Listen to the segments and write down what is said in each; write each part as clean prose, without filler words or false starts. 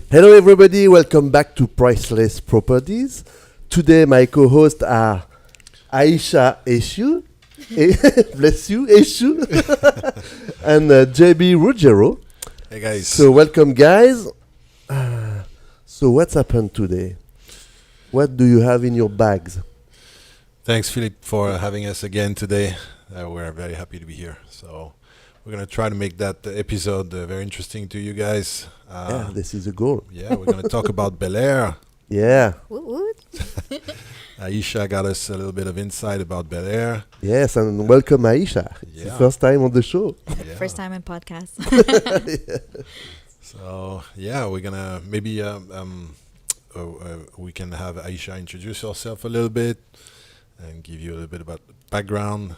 Hello, everybody. Welcome back to Priceless Properties. Today, my co-hosts are Aisha Eshu, bless you, Eshu, and JB Ruggiero. Hey guys. So, welcome, guys. So, what's happened today? What do you have in your bags? Thanks, Philippe, for having us again today. We're very happy to be here. So we're going to try to make that episode very interesting to you guys. Yeah, this is a goal. Yeah, we're going to talk about Bel Air. Yeah. Woot woot. Aisha got us a little bit of insight about Bel Air. Yes, and welcome, Aisha. It's the first time on the show. Yeah. First time in podcast. So, yeah, we're going to maybe we can have Aisha introduce herself a little bit and give you a little bit about background.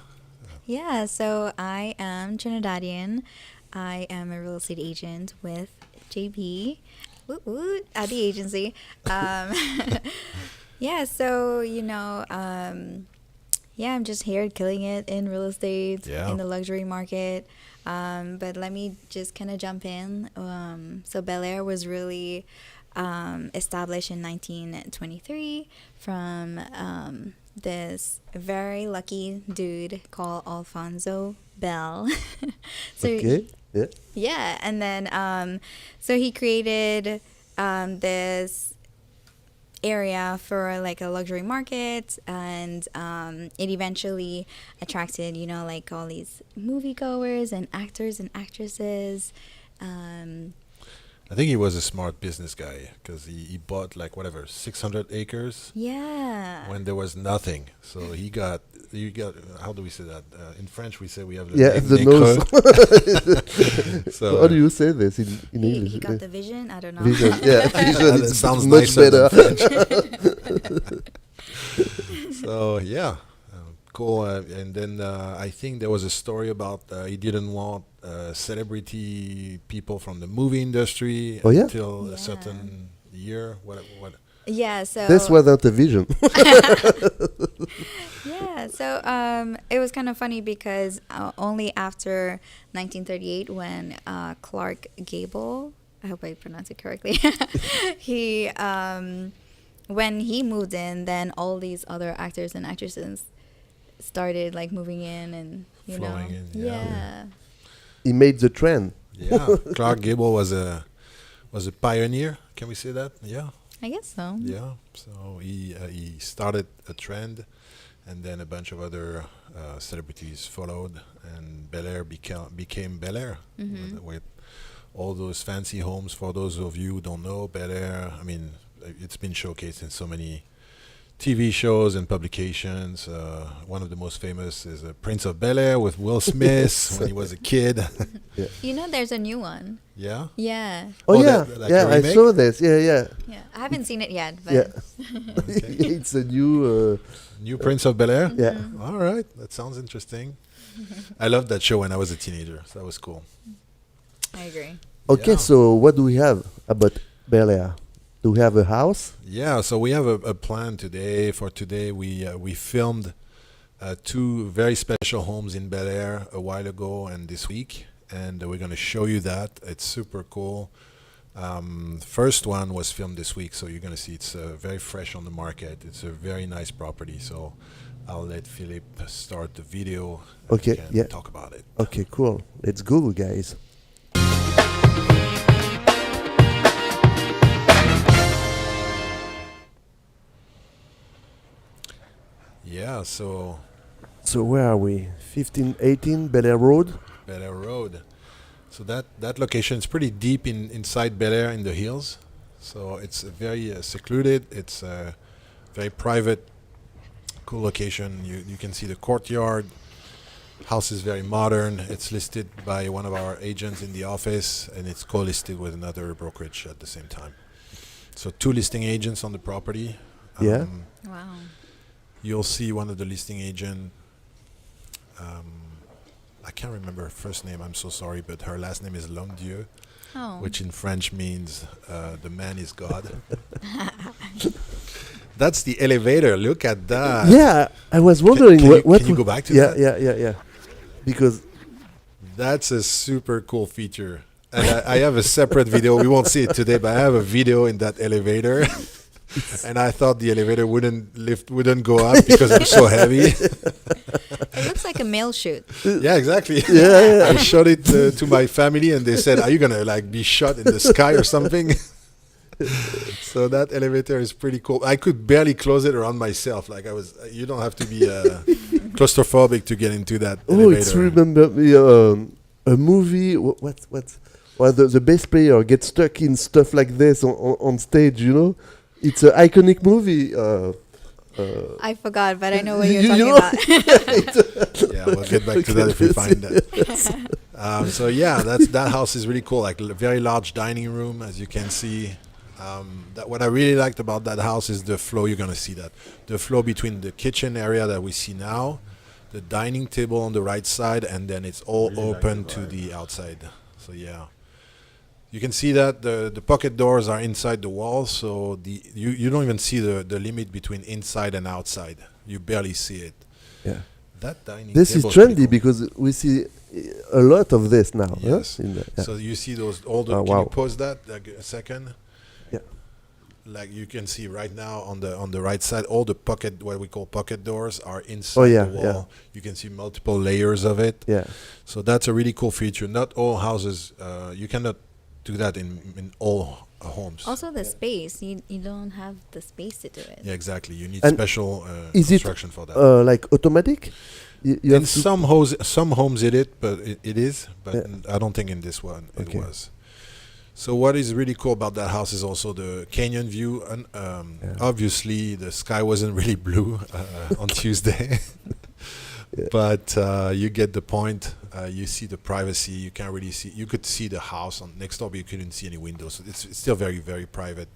Yeah, so I am Trinidadian. I am a real estate agent with JB woot woot, at the agency. Yeah, so, I'm just here killing it in real estate, in the luxury market. But let me just kind of jump in. So Bel Air was really established in 1923 from this very lucky dude called Alfonso Bell. So Okay. Yeah. yeah, and then so he created this area for like a luxury market, and it eventually attracted like all these moviegoers and actors and actresses. I think he was a smart business guy because he bought 600 acres Yeah. when there was nothing. So you got how do we say that? In French we say we have The nose. So How do you say this in English? He got the vision. I don't know. Vision. Yeah, vision. that It's sounds much nicer better. than French. So yeah, cool. And then I think there was a story about he didn't want celebrity people from the movie industry Oh, yeah? until Yeah. a certain year. What? Yeah. So This was not a vision. yeah. So it was kind of funny because only after 1938, when Clark Gable, I hope I pronounced it correctly, he when he moved in, then all these other actors and actresses started moving in, and Flowing in, yeah. yeah. He made the trend. Yeah, Clark Gable was a pioneer. Can we say that? Yeah. I guess so. Yeah, so he started a trend, and then a bunch of other celebrities followed, and Bel Air became Bel Air with all those fancy homes. For those of you who don't know, Bel Air, I mean, it's been showcased in so many TV shows and publications. One of the most famous is Prince of Bel Air with Will Smith when he was a kid. There's a new one. Yeah. Yeah. Oh, Oh, yeah. that- like Yeah, a I remake? saw this. Yeah, yeah. Yeah. I haven't seen it yet, but Yeah. Okay. It's a new... New Prince of Bel Air. yeah. All right, that sounds interesting. I loved that show when I was a teenager, so that was cool. I agree. Okay, Yeah. so what do we have about Bel Air? Do we have a house? Yeah, so we have a plan today. For today, we filmed two very special homes in Bel Air a while ago and this week, and we're going to show you that. It's super cool. First one was filmed this week, so you're going to see it's very fresh on the market. It's a very nice property, so I'll let Philippe start the video. And Okay, we can yeah. talk about it. Okay, cool. Let's go, guys. Yeah, so So where are we? 1518 Bel Air Road? Bel Air Road. So that location is pretty deep inside Bel Air in the hills. So it's very secluded. It's a very private, cool location. You can see the courtyard. House is very modern. It's listed by one of our agents in the office, and it's co-listed with another brokerage at the same time. So two listing agents on the property. Yeah. Wow. You'll see one of the listing agent. I can't remember her first name. I'm so sorry, but her last name is L'Homme Dieu, Oh. which in French means the man is God. That's the elevator. Look at that. Yeah, I was wondering Can what you go back to yeah, that? Yeah. Because That's a super cool feature. And I have a separate video. We won't see it today, but I have a video in that elevator. And I thought the elevator wouldn't go up because it was so heavy. It looks like a mail chute. Yeah, exactly. Yeah. I showed it to my family, and they said, "Are you gonna like be shot in the sky or something?" So that elevator is pretty cool. I could barely close it around myself. Like you don't have to be claustrophobic to get into that elevator. It's remember me a movie. Well, the bass player gets stuck in stuff like this on stage. You know, it's an iconic movie. I forgot, but I know what you're talking about. Yeah, we'll get back to that if we find that. So yeah, that house is really cool. Like a very large dining room, as you can see. What I really liked about that house is the flow. You're gonna see that the flow between the kitchen area that we see now, the dining table on the right side, and then it's all really open to the outside. So yeah. You can see that the pocket doors are inside the walls, so you don't even see the limit between inside and outside. You barely see it. Yeah. That dining this is table trendy cool. because we see a lot of this now. Yes. Huh? So you see those older. Oh, can wow. you pause that like a second? Yeah. Like you can see right now on the right side, all the what we call pocket doors are inside the wall. Yeah. You can see multiple layers of it. Yeah. So that's a really cool feature. Not all houses. You cannot do that in all homes. Also, the space. You don't have the space to do it. Yeah, exactly. You need And special is construction for that. Like automatic? You In have some homes but it is. But I don't think in this one it was. So what is really cool about that house is also the canyon view. And obviously, the sky wasn't really blue on Tuesday. But you get the point. You see the privacy. You can't really see. You could see the house on next door, but you couldn't see any windows. So it's still very, very private.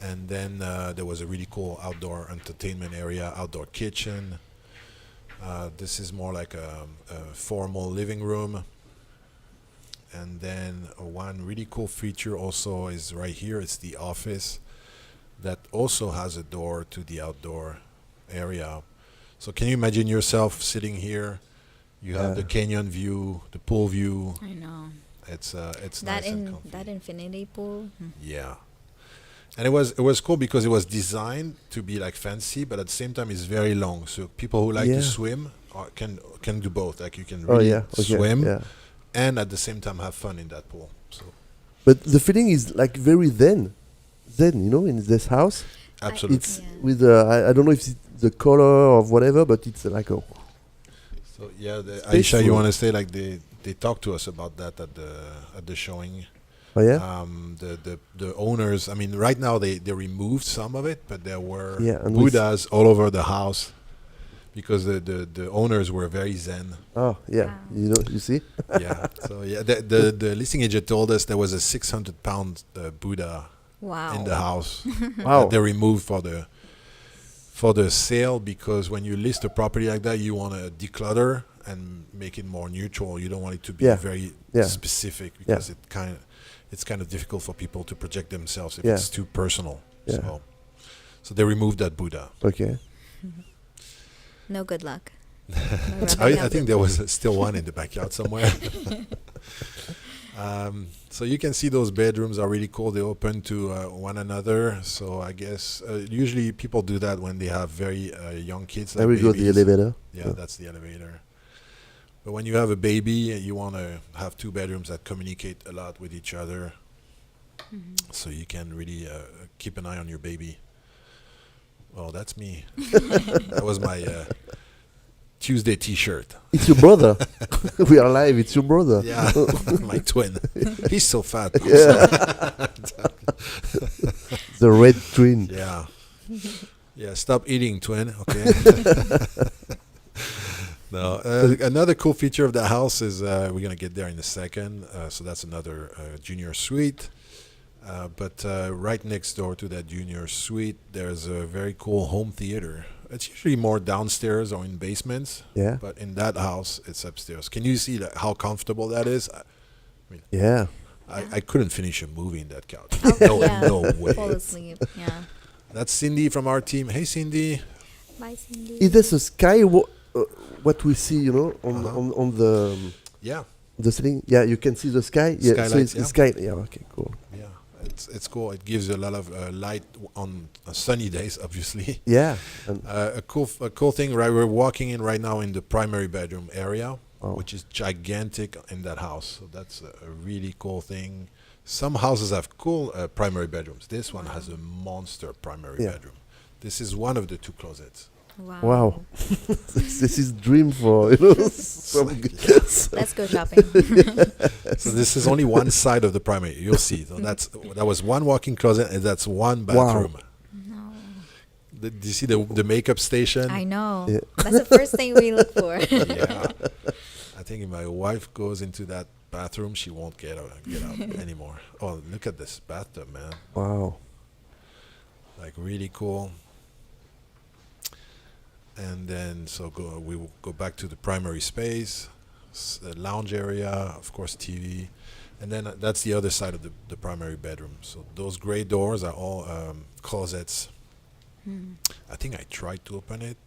And then there was a really cool outdoor entertainment area, outdoor kitchen. This is more like a formal living room. And then one really cool feature also is right here. It's the office that also has a door to the outdoor area. So can you imagine yourself sitting here? You have the canyon view, the pool view. I know. It's that nice and comfy. That infinity pool. Yeah, and it was cool because it was designed to be like fancy, but at the same time it's very long. So people who like to swim can do both. Like you can really swim, and at the same time have fun in that pool. So, but the feeling is like very zen, you know, in this house. Absolutely. It's with I don't know if it's the color or whatever, but it's like a. So yeah, Aisha, you want to say like they talked to us about that at the showing. Oh yeah. The owners. I mean, right now they removed some of it, but there were and Buddhas all over the house because the owners were very zen. Oh yeah, wow. You see. Yeah. So yeah, the listing agent told us there was a 600-pound Buddha. Wow. In the house. Wow. That they removed for the sale because when you list a property like that, you want to declutter and make it more neutral. You don't want it to be very specific because it's kind of difficult for people to project themselves if it's too personal. Yeah. So they removed that Buddha. Okay. No good luck. I think there was still one in the backyard somewhere. So you can see those bedrooms are really cool. They open to one another. So I guess usually people do that when they have very young kids. Like there we go, the elevator. Yeah, that's the elevator. But when you have a baby, you want to have two bedrooms that communicate a lot with each other. Mm-hmm. So you can really keep an eye on your baby. Oh, that's me. That was my Tuesday T-shirt. It's your brother. We are live. It's your brother. Yeah, my twin. He's so fat. Yeah. The red twin. Yeah. Yeah. Stop eating, twin. Okay. No. Another cool feature of the house is we're gonna get there in a second. So that's another junior suite. But right next door to that junior suite, there's a very cool home theater. It's usually more downstairs or in basements. Yeah. But in that house, it's upstairs. Can you see how comfortable that is? I mean, yeah. I couldn't finish a movie in that couch. Oh, no way. Fall asleep. Yeah. That's Cindy from our team. Hey, Cindy. Bye, Cindy. Is this a sky? What we see, on the. Yeah. The ceiling? Yeah, you can see the sky. Yeah, so Skylights, it's sky. Yeah, okay, cool. Yeah, it's cool. It gives you a lot of light on sunny days, obviously. Yeah. And A cool thing. Right, we're walking in right now in the primary bedroom area, Oh. which is gigantic in that house. So that's a really cool thing. Some houses have cool primary bedrooms. This one has a monster primary Yeah. bedroom. This is one of the two closets. wow. This is dream for some Yes. Let's go shopping. So this is only one side of the primary. You'll see. So that was one walk-in closet, and that's one bathroom. No. Do you see the makeup station? I know. Yeah. That's the first thing we look for. Yeah. I think if my wife goes into that bathroom, she won't get out anymore. Oh, look at this bathtub, man. Wow. Like really cool. And then we will go back to the primary space, lounge area, of course TV, and then that's the other side of the primary bedroom. So those gray doors are all closets. I think I tried to open it.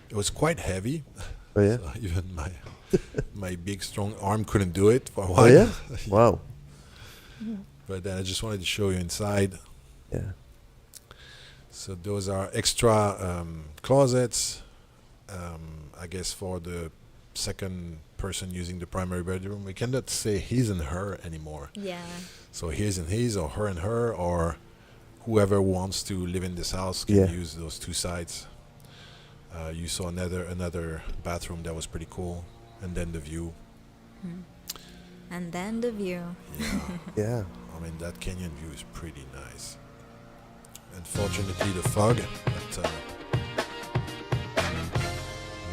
It was quite heavy. Oh yeah. So even my big strong arm couldn't do it for a while. Oh yeah. Wow. But then I just wanted to show you inside. Yeah. So those are extra closets, I guess, for the second person using the primary bedroom. We cannot say his and her anymore. Yeah. So his and his, or her and her, or whoever wants to live in this house can Yeah. use those two sides. You saw another bathroom that was pretty cool, and then the view. And then the view. Yeah, Yeah. I mean that canyon view is pretty nice. Unfortunately, the fog. But,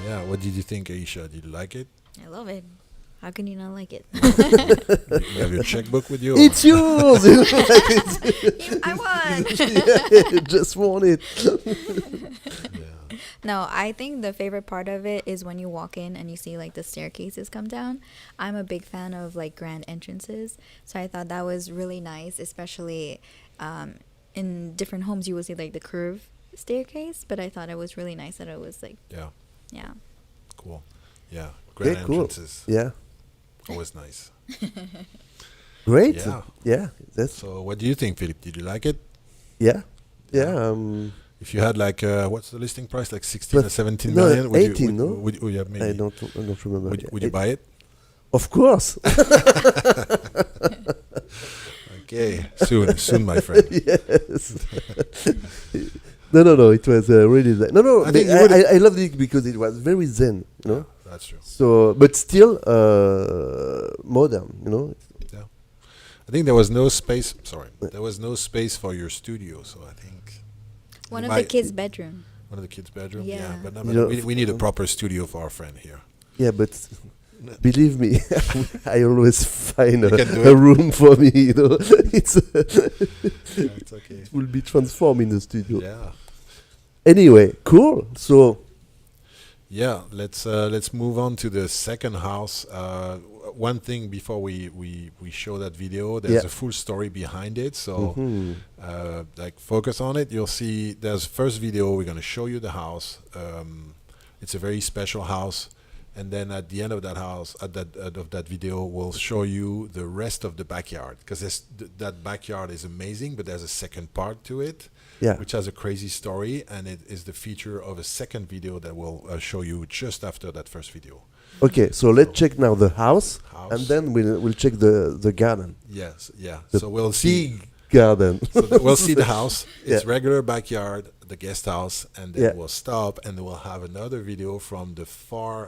yeah, what did you think, Aisha? Did you like it? I love it. How can you not like it? You have your checkbook with you? It's yours. I won. Yeah, just want it. Yeah. No, I think the favorite part of it is when you walk in and you see like the staircases come down. I'm a big fan of like grand entrances, so I thought that was really nice, especially in different homes you will see like the curved staircase, but I thought it was really nice that it was like, yeah. Cool. Yeah, grand Yeah, cool. entrances. Yeah. Always nice. Great. Yeah. Yeah. That's So what do you think, Philippe? Did you like it? yeah. Yeah. Yeah. If you had like, what's the listing price? Like 16 or 17 no, million? 18, no? Yeah, maybe. I don't remember. Would you buy it? Of course. Okay, soon, my friend. Yes. No. It was really zen. No. I think I loved it because it was very zen. You know. Yeah, that's true. So, but still modern. You know. Yeah, I think there was no space. Sorry, there was no space for your studio. So I think One of the kids' bedroom. One of the kids' bedroom. Yeah. Yeah, but, no, You but know, we need a proper studio for our friend here. Yeah, but believe me, I always find You can do a it. room for me. You know, it's It's okay. it will be transformed in the studio. Yeah. Anyway, cool. So Yeah, let's move on to the second house. One thing before we show that video, there's Yeah. a full story behind it. So, mhm. like focus on it. You'll see. There's first video. We're gonna show you the house. It's a very special house, and then at the end of that house, at that video, we'll show you the rest of the backyard because that backyard is amazing. But there's a second part to it. Yeah. Which has a crazy story, and it is the feature of a second video that we'll show you just after that first video. Okay, so let's check now the house, and House. then we'll check the garden. Yes, yeah. The So we'll see. big garden. So we'll see the house. It's Yeah. regular backyard, the guest house, and then Yeah. we'll stop, and then we'll have another video from the far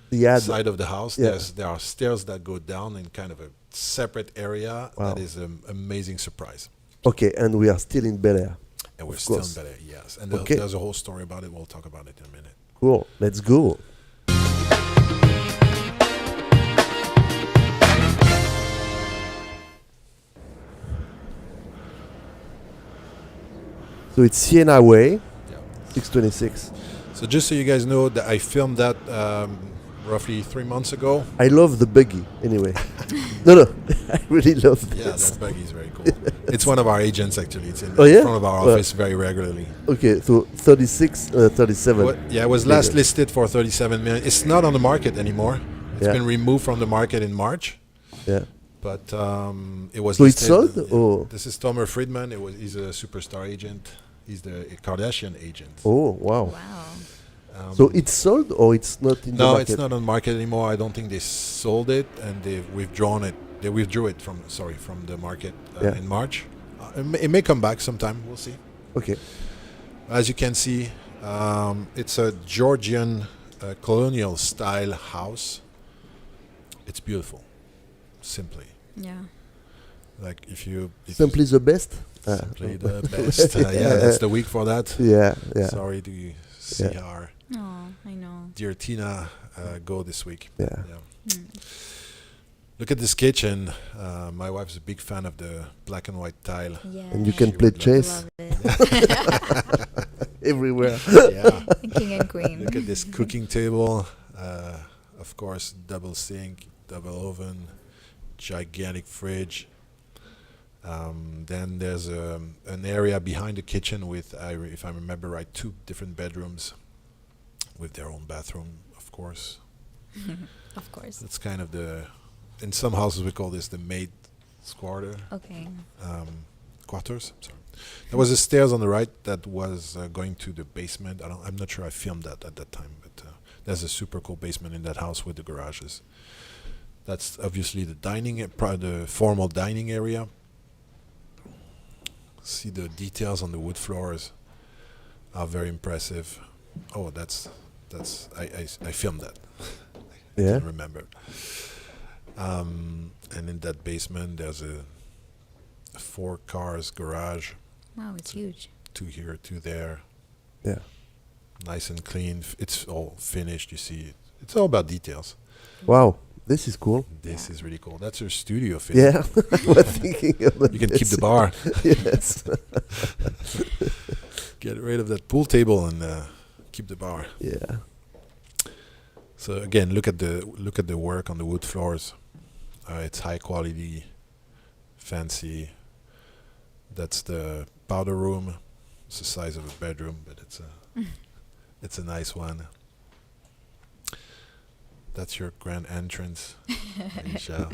The ad. side of the house. Yeah. There are stairs that go down in kind of a separate area. Wow. That is an amazing surprise. Okay, and we are still in Bel Air. And we're Of still course. better, yes. And Okay. there's a whole story about it. We'll talk about it in a minute. Cool. Let's go. So it's Siena Way, Yeah. 626. So just so you guys know, that I filmed that roughly 3 months ago. I love the buggy, anyway. No, I really love Yeah, this. that buggy is very cool. It's one of our agents, actually. It's in Oh, yeah? front of our Well- office very regularly. Okay, so 37. Yeah, it was last listed for 37 million. It's not on the market anymore. It's been removed from the market in March. Yeah. But it was. So it's sold? Or? This is Tomer Friedman. He's a superstar agent. He's the Kardashian agent. Oh, wow. Wow. So it's sold or it's not in the market? No, it's not on the market anymore. I don't think they sold it, and they've withdrawn it. They withdrew it from the market in March. It may come back sometime. We'll see. Okay. As you can see, it's a Georgian colonial style house. It's beautiful. Simply. Yeah. Like if you Simply the best? Simply the best. Yeah, that's the week for that. Yeah. Sorry to see our I know. dear Tina go this week. Yeah. Look at this kitchen. My wife's a big fan of the black and white tile. Yeah. And you can play chess everywhere. Yeah. King and queen. Look at this cooking table. Of course, double sink, double oven, gigantic fridge. Then there's an area behind the kitchen with, if I remember right, 2 different bedrooms with their own bathroom, of course. Of course. That's kind of in some houses we call this the maid's quarter. Okay. Quarters. Sorry. There was a stairs on the right that was going to the basement. I'm not sure I filmed that at that time, but there's a super cool basement in that house with the garages. That's obviously the formal dining area. See the details on the wood floors are very impressive. Oh, I filmed that. I Yeah. can remember. And in that basement, there's a 4 cars garage. Wow, it's huge. 2 here, 2 there. Yeah. Nice and clean. It's all finished. You see, it's all about details. Wow. This is cool. This is really cool. That's your studio fit. Yeah. I was thinking about You can keep this. the bar. Yes. Get rid of that pool table and keep the bar. Yeah. So again, look at the work on the wood floors. It's high quality, fancy. That's the powder room. It's the size of a bedroom, but it's a nice one. That's your grand entrance, Aisha.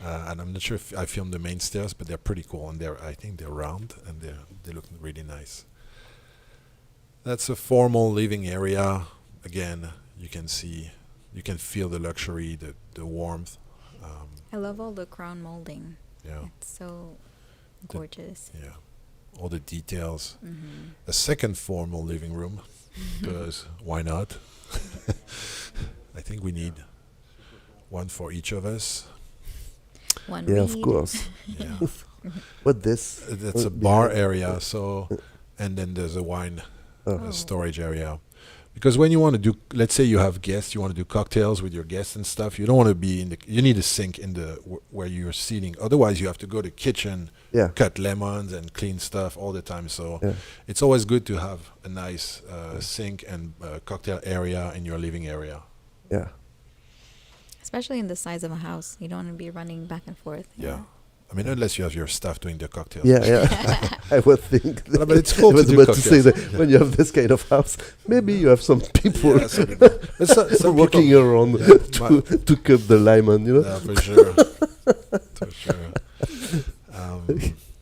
And I'm not sure if I filmed the main stairs, but they're pretty cool, and I think they're round and they look really nice. That's a formal living area. Again, you can feel the luxury, the warmth. I love all the crown molding. Yeah. It's so gorgeous. Yeah. All the details. Mm-hmm. A second formal living room, because why not? I think we need one for each of us. One Yeah, of read. course. Yeah. What this? That's a bar area, and then there's a wine Oh. storage area. Because when you want to do, let's say you have guests, you want to do cocktails with your guests and stuff, you don't want to be you need a sink in where you're seating. Otherwise, you have to go to the kitchen, Yeah. cut lemons and clean stuff all the time. So it's always good to have a nice sink and cocktail area in your living area. Yeah. Especially in the size of a house. You don't want to be running back and forth. you Yeah. know? I mean, unless you have your staff doing the cocktails. Yeah. I would think. But it's cool I was to do about to say cocktails. that when you have this kind of house, maybe you have some people Yeah, some people. But some walking people- around Yeah, to cut the lemon, you know? Yeah, for sure. For sure.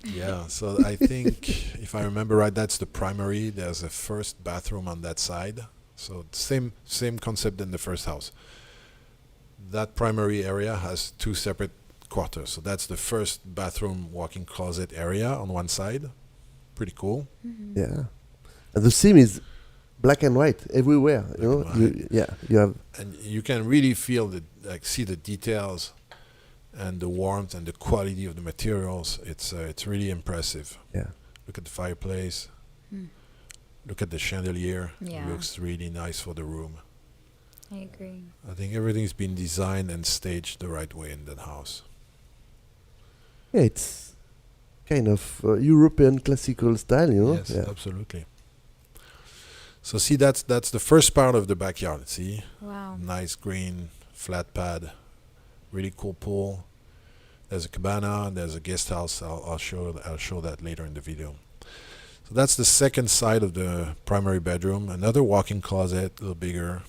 Yeah, so I think, if I remember right, that's the primary. There's a first bathroom on that side. So same concept in the first house. That primary area has 2 separate quarters. So that's the first bathroom walk-in closet area on one side. Pretty cool. Mm-hmm. Yeah. And the theme is black and white everywhere, you know? Black and white. You have... And you can really see the details and the warmth and the quality of the materials. It's really impressive. Yeah. Look at the fireplace. Mm. Look at the chandelier. Yeah. It looks really nice for the room. I agree. I think everything's been designed and staged the right way in that house. Yeah, it's kind of European classical style, you know? Yes, Yeah. absolutely. So see, that's the first part of the backyard. See, Wow. nice green flat pad, really cool pool. There's a cabana. There's a guest house. I'll show that later in the video. So that's the second side of the primary bedroom. Another walk-in closet, a little bigger,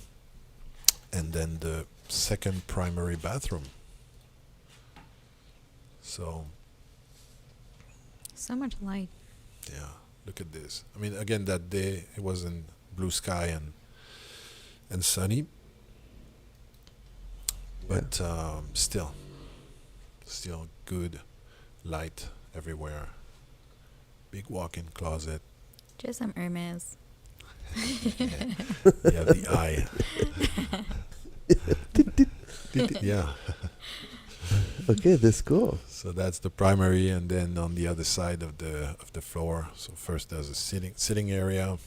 and then the second primary bathroom. So much light. yeah, look at this. I mean, again, that day it wasn't blue sky and sunny, but still good light everywhere. Big walk-in closet. Just some Hermes. You have the eye. Yeah. Okay, that's cool. So that's the primary, and then on the other side of the floor. So first there's a sitting area,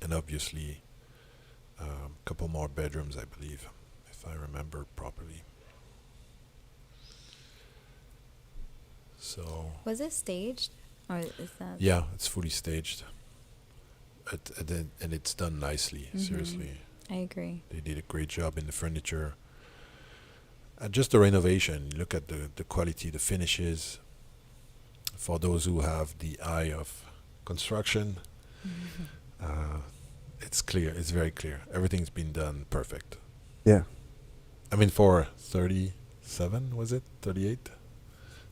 and obviously a couple more bedrooms, I believe, if I remember properly. So Was it staged, or is that? yeah, it's fully staged, and it's done nicely. Seriously, I agree. they did a great job in the furniture. Just the renovation. Look at the quality, the finishes. For those who have the eye of construction, it's clear. It's very clear. Everything's been done perfect. Yeah. I mean, for 37, was it 38?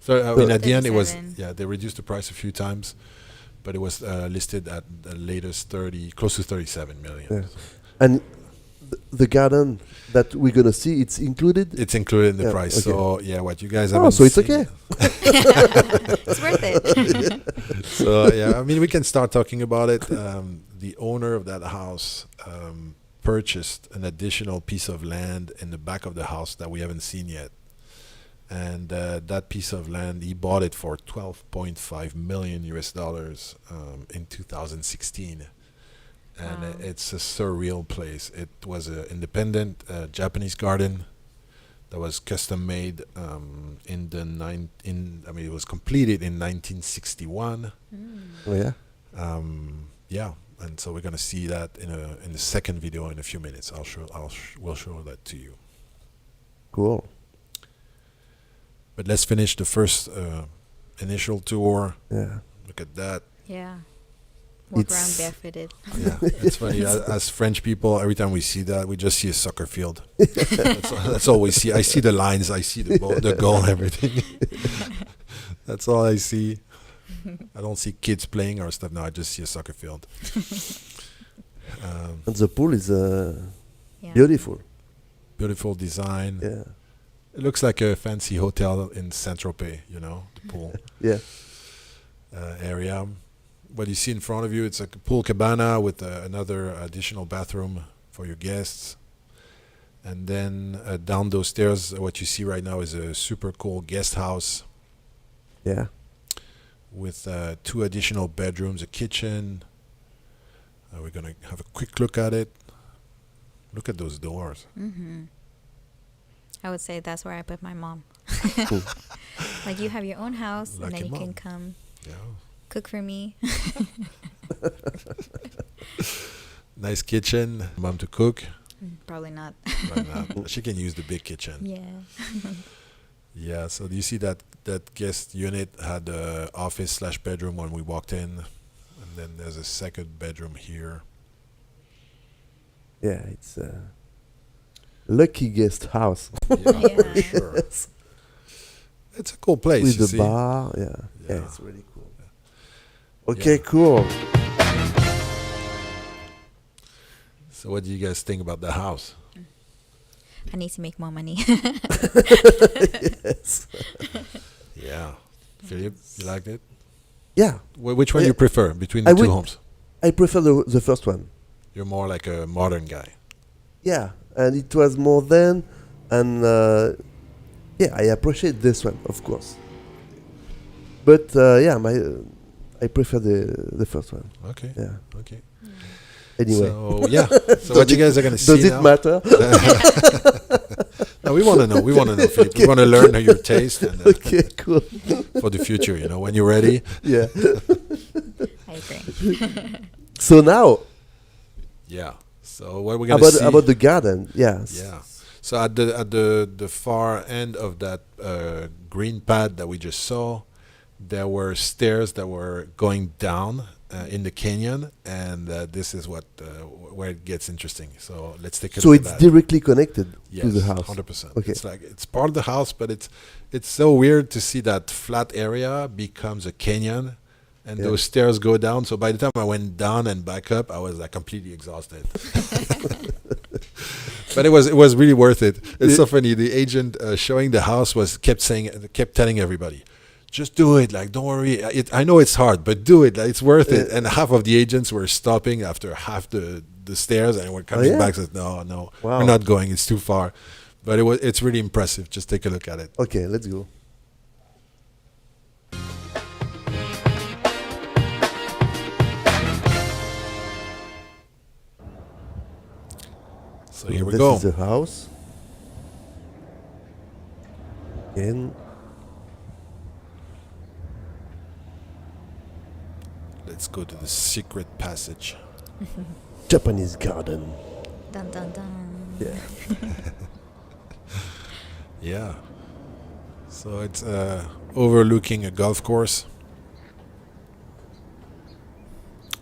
So I mean, at the end it was 37. they reduced the price a few times, but it was listed at the latest close to 37 million. Yeah. And the garden that we're gonna see, it's included. It's included in the Yeah, price. okay. So yeah, what you guys haven't So it's seen- okay. It's worth it. So yeah, I mean, we can start talking about it. The owner of that house purchased an additional piece of land in the back of the house that we haven't seen yet, and that piece of land, he bought it for $12.5 million in 2016. And Wow. it's a surreal place. It was an independent Japanese garden that was custom made it was completed in 1961. Oh yeah. Yeah, and so we're gonna see that in the second video in a few minutes. We'll show that to you. Cool. But let's finish the first initial tour. Yeah. Look at that. Yeah. Walk It's- around barefooted. Yeah, it's funny. As French people, every time we see that, we just see a soccer field. That's all we see. I see the lines. I see the goal, everything. That's all I see. I don't see kids playing or stuff. No, I just see a soccer field. And the pool is Yeah. beautiful. Beautiful design. Yeah. It looks like a fancy hotel in Saint-Tropez, the pool Yeah. area. What you see in front of you, it's a pool cabana with another additional bathroom for your guests. And then down those stairs, what you see right now is a super cool guest house Yeah. with 2 additional bedrooms, a kitchen. We're going to have a quick look at it. Look at those doors. I would say that's where I put my mom. Cool. Like, you have your own house, and Lucky then you mom. can come Yeah. cook for me. Nice kitchen. Mom to cook. Probably not. Right now. She can use the big kitchen. Yeah. Yeah, so do you see that guest unit had a office/bedroom when we walked in, and then there's a second bedroom here. Yeah. It's a lucky guest house Yeah, for Yeah. sure. It's a cool place. with you the see. bar. Yeah. Yeah. Yeah. It's really cool. Okay. Yeah. Cool. So what do you guys think about the house? I need to make more money. Yes. Yeah, Philip, you liked it? Yeah. Which one Yeah. you prefer between the I two would- homes? I prefer the first one. You're more like a modern guy. Yeah, and it was more then, and yeah, I appreciate this one, of course. But yeah, I prefer the first one. Okay. Yeah. Okay. Anyway, So yeah. So what you guys are gonna see does it now? matter? No, we want to know. We want to know, Philip. We want to learn your taste and, Okay, cool. for the future. When you're ready. Yeah. I agree. So now Yeah. So what we're gonna see about the garden, yes. Yeah. So at the far end of that green pad that we just saw, there were stairs that were going down in the canyon, and this is where it gets interesting. So let's take a So look it's at that. directly connected Yes, to the house. 100%. Okay. It's like it's part of the house, but it's so weird to see that flat area becomes a canyon, and those stairs go down. So by the time I went down and back up, I was like completely exhausted. But it was really worth it. It's so funny. The agent showing the house kept telling everybody, just do it. Like, don't worry. I know it's hard, but do it. Like, it's worth it. And half of the agents were stopping after half the stairs, and were coming back. Said, no, Wow. we're not going. It's too far. But it's really impressive. Just take a look at it. Okay, let's go. So here we This go. is the house. And Let's go to the secret passage. Japanese garden. Dun dun dun. Yeah. Yeah. So it's overlooking a golf course.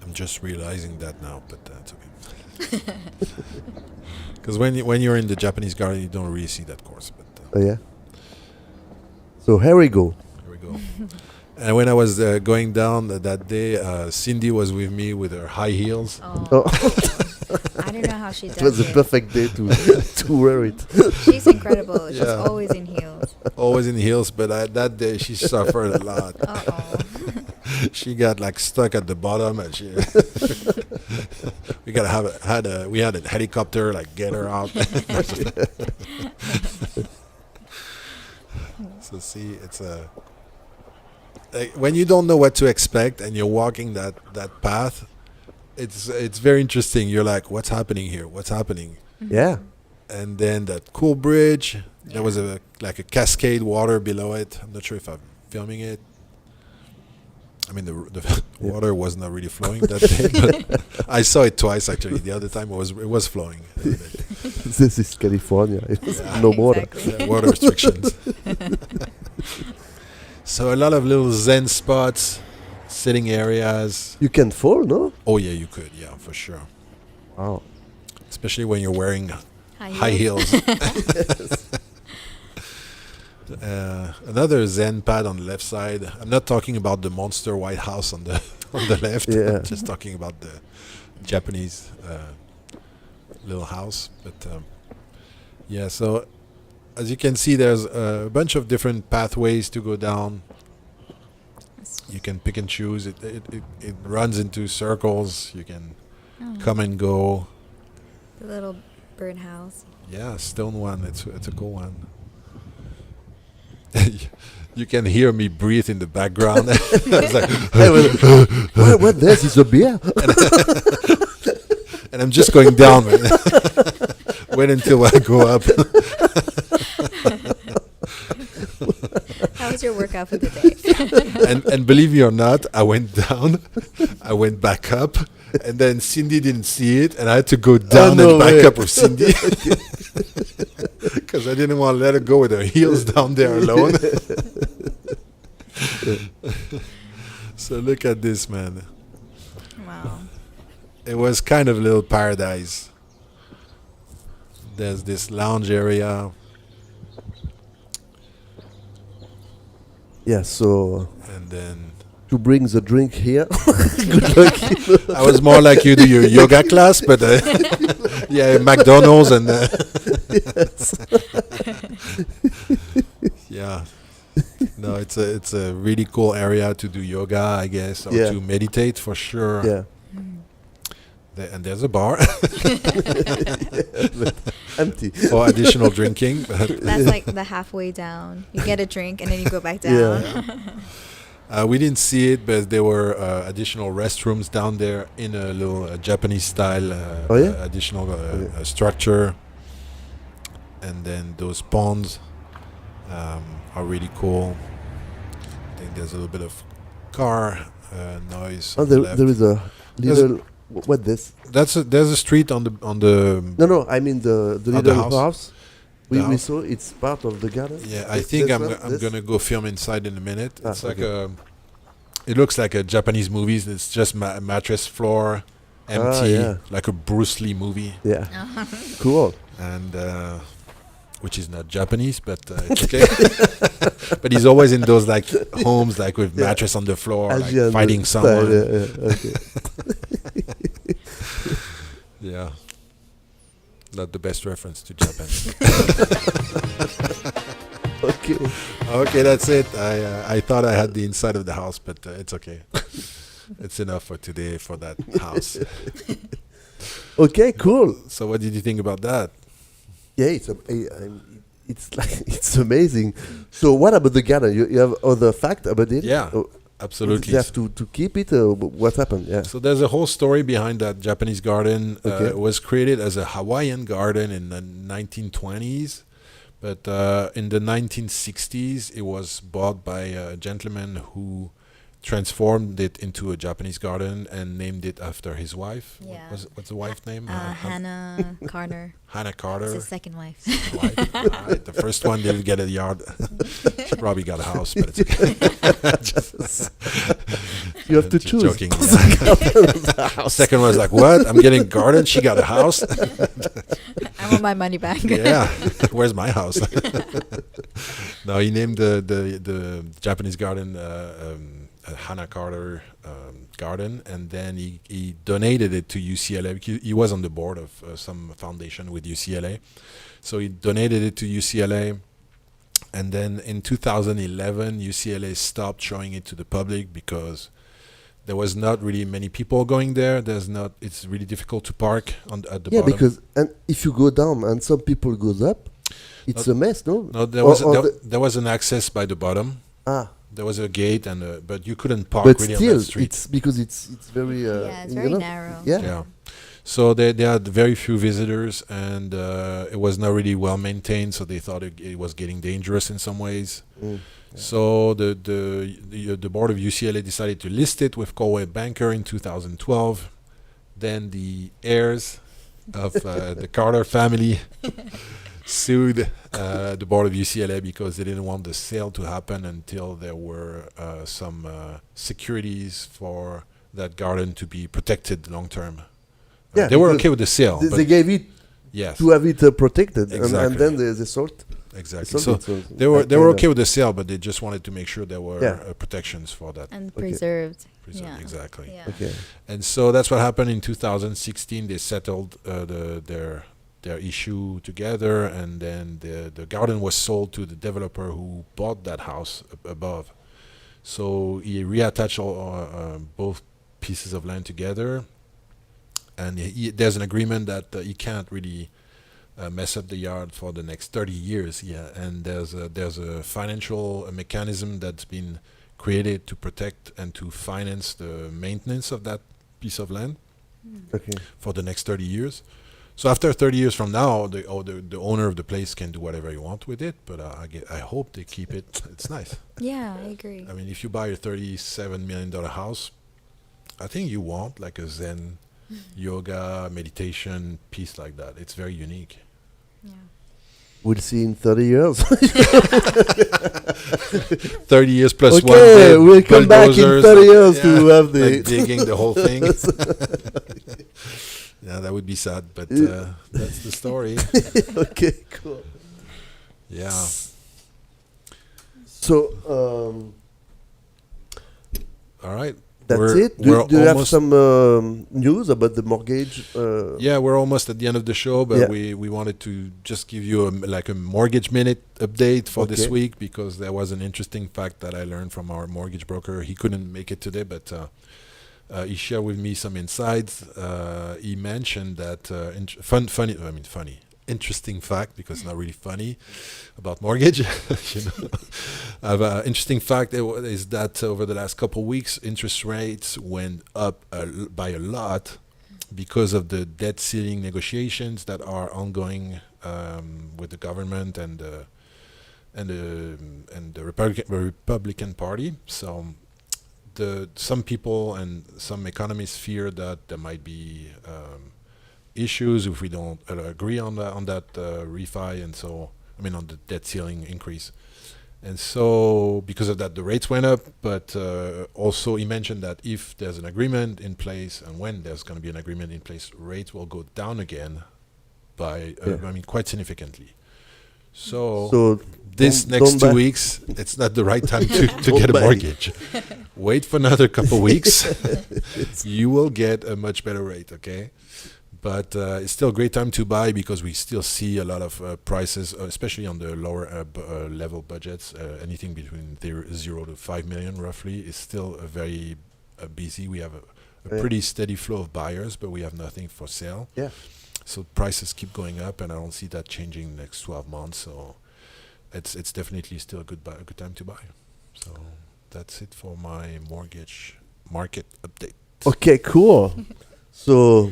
I'm just realizing that now, but that's okay. Because when you're in the Japanese garden, you don't really see that course. But Oh yeah. So here we go. here we go. And when I was going down that day, Cindy was with me with her high heels. Oh, Oh, I don't know how she does it was the it. perfect day to to wear it. She's incredible. She's Yeah. always in heels. Always in heels, but that day she suffered a lot. Uh-oh. She got like stuck at the bottom, and she we had a helicopter like get her out. So see, it's like when you don't know what to expect and you're walking that path, it's very interesting. You're like, what's happening here? What's happening? Yeah. And then that cool bridge. There was a cascade water below it. I'm not sure if I'm filming it. I mean, the water was not really flowing that day, but I saw it twice actually. The other time it was flowing. A little bit. This is California. It's Yeah. no water. Exactly. Yeah, water restrictions. So a lot of little Zen spots, sitting areas. You can fall, no? Oh yeah, you could. Yeah, for sure. Wow. Especially when you're wearing high heels. Another Zen pad on the left side. I'm not talking about the monster white house on the left. Yeah. I'm just talking about the Japanese little house. But yeah, so as you can see, there's a bunch of different pathways to go down. You can pick and choose. It runs into circles. You can come and go. The little birdhouse. Yeah, stone one. It's a cool one. You can hear me breathe in the background. It's like, What this is a beer? and I'm just going down. Man. Wait until I go up. How was your workout for the day? and believe me or not, I went down, I went back up, and then Cindy didn't see it, and I had to go down no and back way. up with Cindy. Because I didn't want to let her go with her heels down there alone. So look at this, man. Wow. It was kind of a little paradise. There's this lounge area. Yeah, so And then to bring the drink here. Good luck. I was more like you do your yoga class, but yeah, McDonald's and yeah. No, it's a really cool area to do yoga, I guess, or Yeah. to meditate for sure. Yeah. And there's a bar But empty. for additional drinking. But That's like the halfway down. You get a drink and then you go back down. Yeah. we didn't see it, but there were additional restrooms down there in a little Japanese style Oh, yeah? additional Okay. structure. And then those ponds are really cool. I think there's a little bit of car noise. Oh, on the there, left. there is a There's- little. What this? There's a street on the No, I mean the the little house. house. We house. saw it's part of the garden. Yeah, I This- think this I'm one, this? gonna go film inside in a minute. Ah, It's like okay. It looks like a Japanese movies. It's just mattress floor, empty, like a Bruce Lee movie. Yeah. Cool. And which is not Japanese, but it's okay. But he's always in those like homes, like with mattress on the floor, like fighting someone. Okay. Yeah. Not the best reference to Japan. Okay. Okay, that's it. I thought I had the inside of the house, but it's okay. It's enough for today for that house. Okay, cool. So what did you think about that? Yeah, it's amazing. So what about the garden? You have other fact about it? Yeah, absolutely. You have to keep it. What happened? Yeah. So there's a whole story behind that Japanese garden. It was created as a Hawaiian garden in the 1920s, but in the 1960s it was bought by a gentleman who transformed it into a Japanese garden and named it after his wife. Yeah. What's the wife's name? Hannah Carter. Hannah Carter. It's his second wife. Right. The first one didn't get a yard. She probably got a house, but it's okay. You have to choose. Joking. Yeah. Second one was like, what? I'm getting a garden. She got a house. I want my money back. Yeah. Where's my house? No, he named the Japanese garden Hannah Carter garden, and then he donated it to UCLA. He was on the board of some foundation with UCLA, so he donated it to UCLA. And then in 2011, UCLA stopped showing it to the public because there was not really many people going there. It's really difficult to park at the bottom. Yeah, because and if you go down and some people goes up, it's a mess, no? No, there was an access by the bottom. There was a gate, but you couldn't park really on that street. It's because it's very it's very narrow. Yeah. So they had very few visitors, and it was not really well maintained. So they thought it was getting dangerous in some ways. So the board of UCLA decided to list it with Coldwell Banker in 2012. Then the heirs of the Carter family sued the board of UCLA because they didn't want the sale to happen until there were some securities for that garden to be protected long term. Yeah, they were okay with the sale. They gave it to have it protected, exactly. and then they sold. Exactly. So they were okay with the sale, but they just wanted to make sure there were protections for that. And preserved. Yeah. Exactly. Yeah. Okay. And so that's what happened in 2016. They settled their issue together, and then the garden was sold to the developer who bought that house above. So he reattached both pieces of land together, and there's an agreement that he can't really mess up the yard for the next 30 years. Yeah, and there's a financial mechanism that's been created to protect and to finance the maintenance of that piece of land for the next 30 years. So after 30 years from now, the owner of the place can do whatever you want with it, but I hope they keep it. It's nice. Yeah, I agree. I mean, if you buy a $37 million house, I think you want like a Zen yoga meditation piece like that. It's very unique. Yeah. We'll see in 30 years. 30 years plus one. Okay, we'll come back in 30 years to have the like digging the whole thing. Yeah, that would be sad, but that's the story. Okay, cool. Yeah. So, all right. That's it. Do you have some news about the mortgage? Yeah, we're almost at the end of the show, but we wanted to just give you a mortgage minute update for this week, because there was an interesting fact that I learned from our mortgage broker. He couldn't make it today, but he shared with me some insights. He mentioned that funny. Interesting fact, because it's not really funny, about mortgage. Interesting fact is that over the last couple of weeks, interest rates went up by a lot because of the debt ceiling negotiations that are ongoing with the government and the Republican Party. So some people and some economists fear that there might be issues if we don't agree on that refi, and so on the debt ceiling increase. And so because of that, the rates went up. But also he mentioned that if there's an agreement in place, and when there's going to be an agreement in place, rates will go down again by, quite significantly. So this next 2 weeks, it's not the right time to get a mortgage. Wait for another couple weeks. You will get a much better rate, okay? But it's still a great time to buy because we still see a lot of prices, especially on the lower level budgets. Anything between 0 to 5 million roughly is still very busy. We have a pretty steady flow of buyers, but we have nothing for sale. Yeah. So prices keep going up, and I don't see that changing in the next 12 months. So it's definitely still a good time to buy. So that's it for my mortgage market update. Okay, cool. So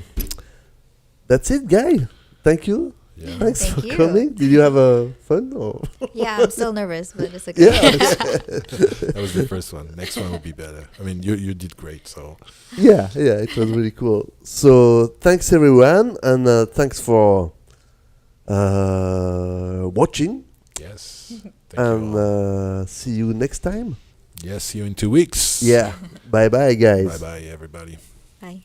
that's it, guy. Thank you. Yeah. Thanks Thank for you. coming. Did you have fun? Or? Yeah, I'm still nervous, but it's okay. Yeah. That was the first one. Next one will be better. I mean, you did great. So Yeah, it was really cool. So thanks everyone, and thanks for watching, yes, thank and you all. see you next time. Yes, see you in 2 weeks. Yeah, bye bye guys. Bye bye everybody. Bye.